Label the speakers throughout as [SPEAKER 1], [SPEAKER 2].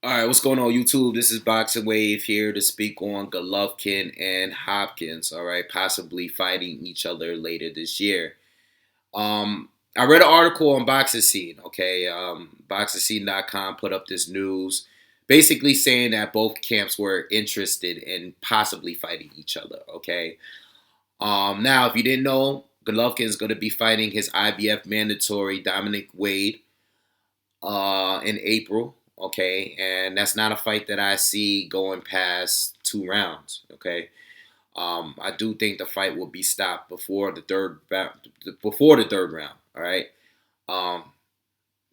[SPEAKER 1] All right, what's going on, YouTube? This is BoxingWave here to speak on Golovkin and Hopkins. All right, possibly fighting each other later this year. I read an article on Boxing Scene. Okay, BoxingScene.com put up this news, basically saying that both camps were interested in possibly fighting each other. Okay. Now, if you didn't know, Golovkin is going to be fighting his IBF mandatory Dominic Wade in April. Okay, and that's not a fight that I see going past 2 rounds. Okay, I do think the fight will be stopped before the third round. All right, um,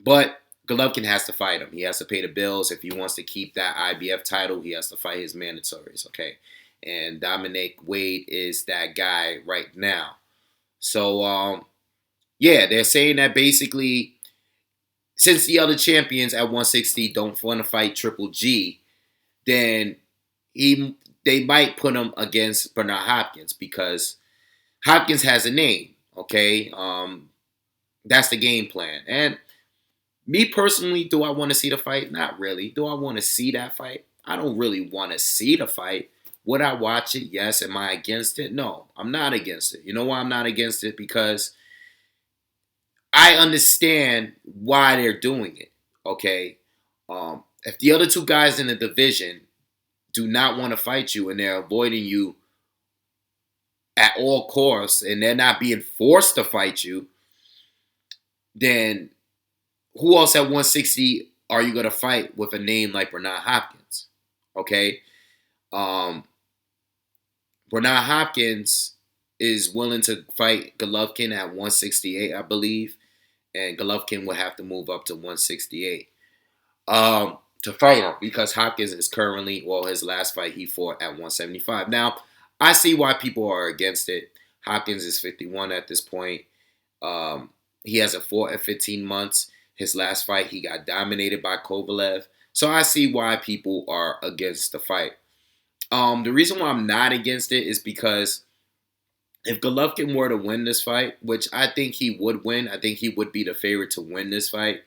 [SPEAKER 1] but Golovkin has to fight him. He has to pay the bills if he wants to keep that IBF title. He has to fight his mandatories. Okay, and Dominic Wade is that guy right now. So yeah, they're saying that basically since the other champions at 160 don't want to fight Triple G, then he they might put him against Bernard Hopkins because Hopkins has a name. Okay, that's the game plan. And me personally, do I want to see the fight? Not really. Do I want to see that fight? I don't really want to see the fight. Would I watch it? Yes. Am I against it? No, I'm not against it. You know why I'm not against it? Because I understand why they're doing it. Okay, if the other two guys in the division do not want to fight you and they're avoiding you at all costs and they're not being forced to fight you, then who else at 160 are you going to fight with a name like Bernard Hopkins? Okay, um, Bernard Hopkins is willing to fight Golovkin at 168, I believe, and Golovkin would have to move up to 168 to fight him because Hopkins is currently, well, his last fight he fought at 175. Now, I see why people are against it. Hopkins is 51 at this point. He hasn't fought in 15 months. His last fight, he got dominated by Kovalev. So I see why people are against the fight. The reason why I'm not against it is because if Golovkin were to win this fight, which I think he would win, I think he would be the favorite to win this fight.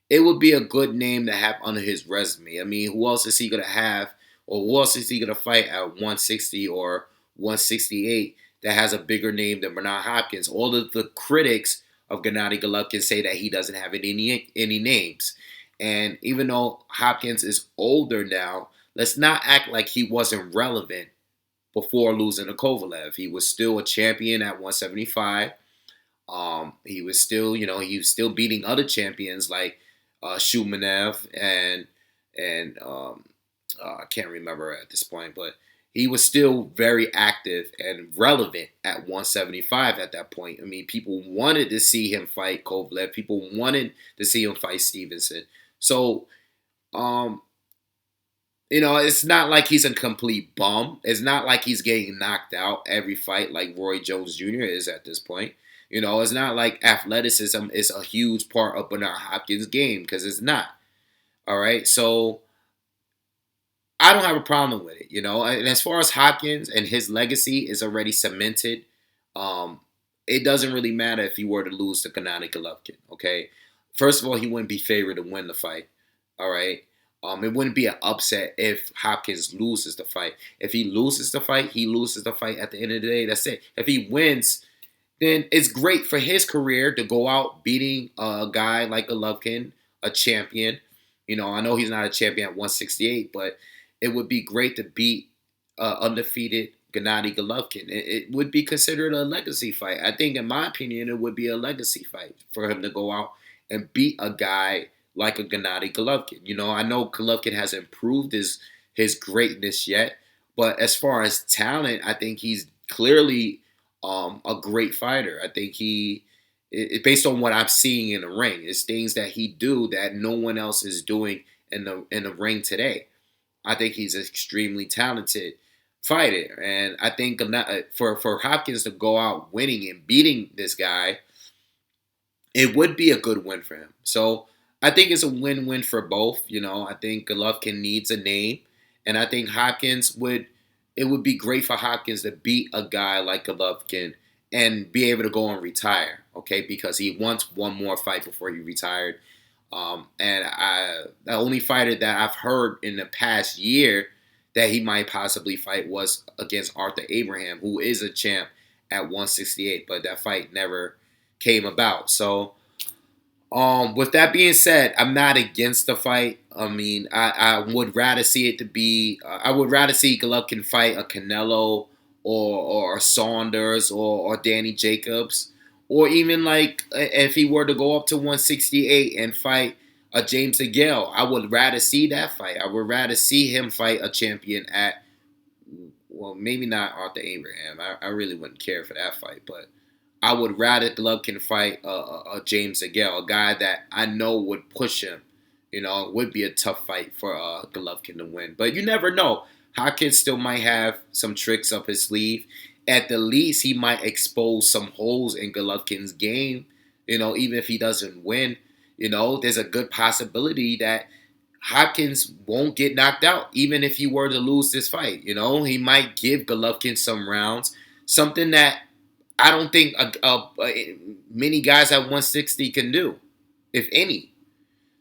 [SPEAKER 1] It would be a good name to have under his resume. I mean, who else is he going to have, or who else is he going to fight at 160 or 168 that has a bigger name than Bernard Hopkins? All of the critics of Gennady Golovkin say that he doesn't have any names. And even though Hopkins is older now, let's not act like he wasn't relevant before losing to Kovalev. He was still a champion at 175. He was still, he was still beating other champions like Shumanev and I can't remember at this point, but he was still very active and relevant at 175 at that point. I mean, people wanted to see him fight Kovalev. People wanted to see him fight Stevenson. So, it's not like he's a complete bum. It's not like he's getting knocked out every fight like Roy Jones Jr. is at this point. It's not like athleticism is a huge part of Bernard Hopkins' game because it's not. All right. So I don't have a problem with it, And as far as Hopkins and his legacy is already cemented, um, it doesn't really matter if he were to lose to Gennady Golovkin, okay? First of all, he wouldn't be favored to win the fight, all right? It wouldn't be an upset if Hopkins loses the fight. If he loses the fight, he loses the fight at the end of the day. That's it. If he wins, then it's great for his career to go out beating a guy like Golovkin, a champion. I know he's not a champion at 168, but it would be great to beat undefeated Gennady Golovkin. It would be considered a legacy fight. I think, in my opinion, it would be a legacy fight for him to go out and beat a guy like a Gennady Golovkin. I know Golovkin hasn't proved his greatness yet, but as far as talent, I think he's clearly a great fighter. I think based on what I'm seeing in the ring, it's things that he do that no one else is doing in the ring today. I think he's an extremely talented fighter, and I think for Hopkins to go out winning and beating this guy, it would be a good win for him. So I think it's a win-win for both. I think Golovkin needs a name, and I think Hopkins would. It would be great for Hopkins to beat a guy like Golovkin and be able to go and retire. Okay, because he wants one more fight before he retired. The only fighter that I've heard in the past year that he might possibly fight was against Arthur Abraham, who is a champ at 168, but that fight never came about. So, with that being said, I'm not against the fight. I mean, I would rather see it to be. I would rather see Golovkin fight a Canelo or a Saunders or Danny Jacobs, or even like if he were to go up to 168 and fight a James DeGale. I would rather see that fight. I would rather see him fight a champion at, well, maybe not Arthur Abraham. I really wouldn't care for that fight, but I would rather Golovkin fight a James DeGale, a guy that I know would push him. You know, it would be a tough fight for Golovkin to win. But you never know. Hopkins still might have some tricks up his sleeve. At the least, he might expose some holes in Golovkin's game. You know, even if he doesn't win, you know, there's a good possibility that Hopkins won't get knocked out, even if he were to lose this fight. You know, he might give Golovkin some rounds, something that I don't think many guys at 160 can do, if any.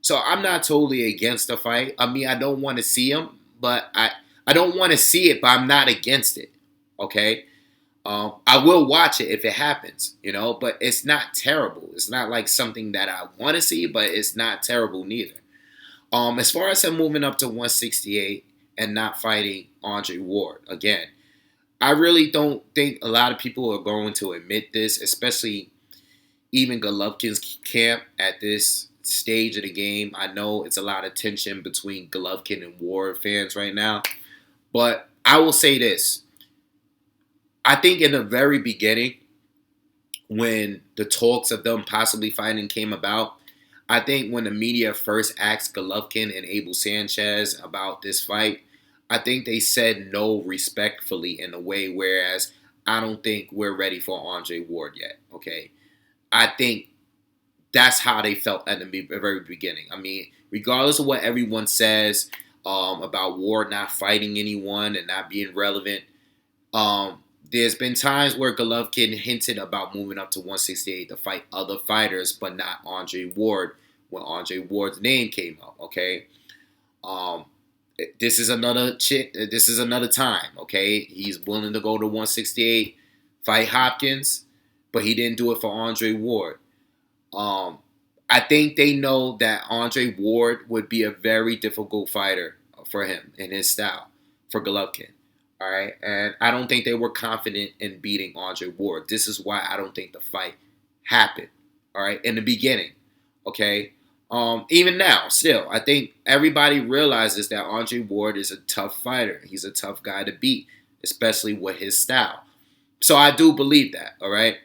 [SPEAKER 1] So I'm not totally against the fight. I mean, I don't want to see him, but I don't want to see it, but I'm not against it. Okay, I will watch it if it happens, you know. But it's not terrible. It's not like something that I want to see, but it's not terrible neither. As far as him moving up to 168 and not fighting Andre Ward again, I really don't think a lot of people are going to admit this, especially even Golovkin's camp at this stage of the game. I know it's a lot of tension between Golovkin and Ward fans right now, but I will say this. I think in the very beginning, when the talks of them possibly fighting came about, I think when the media first asked Golovkin and Abel Sanchez about this fight, I think they said no respectfully in a way, whereas I don't think we're ready for Andre Ward yet, okay? I think that's how they felt at the very beginning. I mean, regardless of what everyone says about Ward not fighting anyone and not being relevant, there's been times where Golovkin hinted about moving up to 168 to fight other fighters, but not Andre Ward when Andre Ward's name came up, okay? This is another This is another time, okay? He's willing to go to 168, fight Hopkins, but he didn't do it for Andre Ward. I think they know that Andre Ward would be a very difficult fighter for him in his style, for Golovkin. All right, and I don't think they were confident in beating Andre Ward. This is why I don't think the fight happened. All right, in the beginning, okay. Even now, still, I think everybody realizes that Andre Ward is a tough fighter. He's a tough guy to beat, especially with his style. So I do believe that. All right,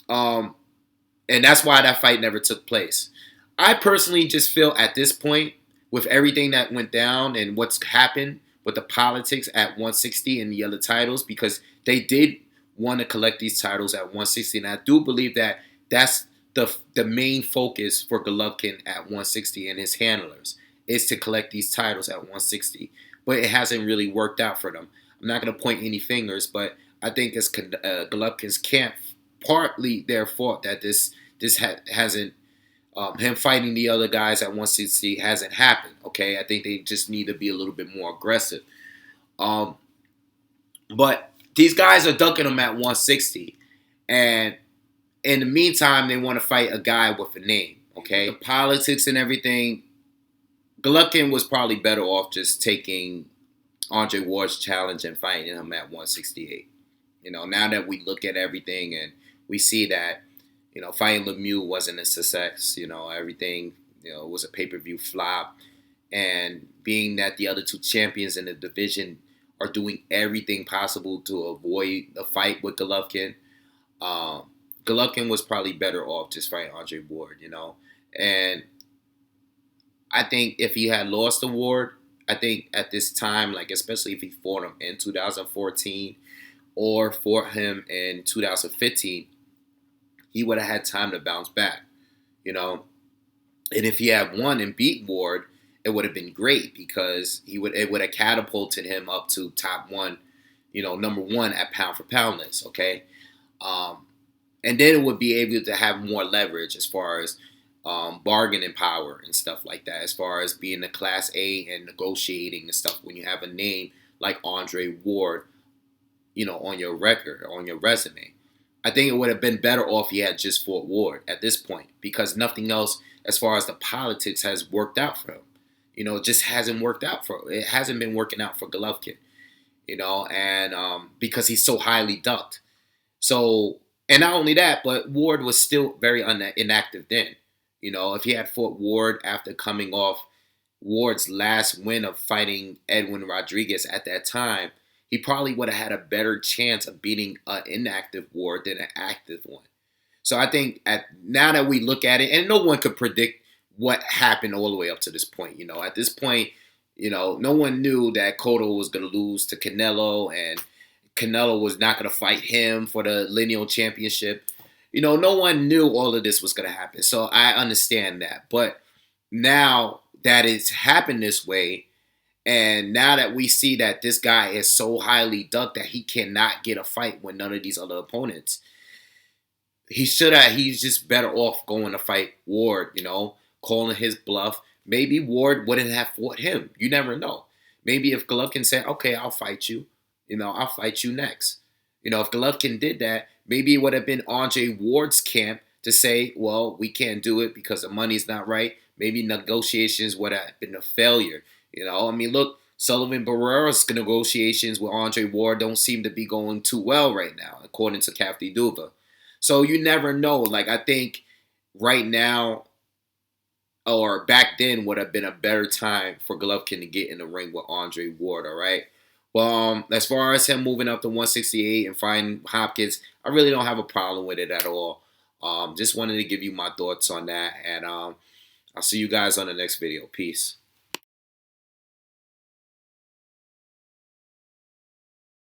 [SPEAKER 1] and that's why that fight never took place. I personally just feel at this point, with everything that went down and what's happened with the politics at 160 and the other titles, because they did want to collect these titles at 160, and I do believe that that's the main focus for Golovkin at 160 and his handlers is to collect these titles at 160. But it hasn't really worked out for them. I'm not going to point any fingers, but I think it's Golovkin's camp partly their fault that this hasn't him fighting the other guys at 160 hasn't happened. Okay, I think they just need to be a little bit more aggressive. But these guys are dunking them at 160, and in the meantime, they want to fight a guy with a name. Okay, the politics and everything. Golovkin was probably better off just taking Andre Ward's challenge and fighting him at 168. You know, now that we look at everything and we see that, you know, fighting Lemieux wasn't a success. You know, everything, you know, was a pay-per-view flop. And being that the other two champions in the division are doing everything possible to avoid a fight with Golovkin, Golovkin was probably better off just fighting Andre Ward, you know. And I think if he had lost the Ward, I think at this time, like especially if he fought him in 2014 or fought him in 2015, he would have had time to bounce back, you know. And if he had won and beat Ward, it would have been great because it would have catapulted him up to top one, you know, number one at pound for pound list, okay? And then it would be able to have more leverage as far as bargaining power and stuff like that, as far as being a Class A and negotiating and stuff when you have a name like Andre Ward, on your record, on your resume. I think it would have been better off he had just fought Ward at this point, because nothing else as far as the politics has worked out for him. It just hasn't worked out for it hasn't been working out for Golovkin. And because he's so highly ducked. So, and not only that, but Ward was still very inactive then. If he had fought Ward after coming off Ward's last win of fighting Edwin Rodriguez at that time, he probably would have had a better chance of beating an inactive Ward than an active one. So I think now that we look at it, and no one could predict what happened all the way up to this point. At this point, no one knew that Cotto was going to lose to Canelo, and Canelo was not going to fight him for the lineal championship. No one knew all of this was going to happen. So I understand that. But now that it's happened this way, and now that we see that this guy is so highly ducked that he cannot get a fight with none of these other opponents, he's just better off going to fight Ward, calling his bluff. Maybe Ward wouldn't have fought him. You never know. Maybe if Golovkin said, okay, I'll fight you, I'll fight you next. If Golovkin did that, maybe it would have been Andre Ward's camp to say, well, we can't do it because the money's not right. Maybe negotiations would have been a failure. Look, Sullivan Barrera's negotiations with Andre Ward don't seem to be going too well right now, according to Kafti Duva. So you never know. I think right now, or back then, would have been a better time for Golovkin to get in the ring with Andre Ward, all right? Well, as far as him moving up to 168 and fighting Hopkins, I really don't have a problem with it at all. Just wanted to give you my thoughts on that, and I'll see you guys on the next video. Peace.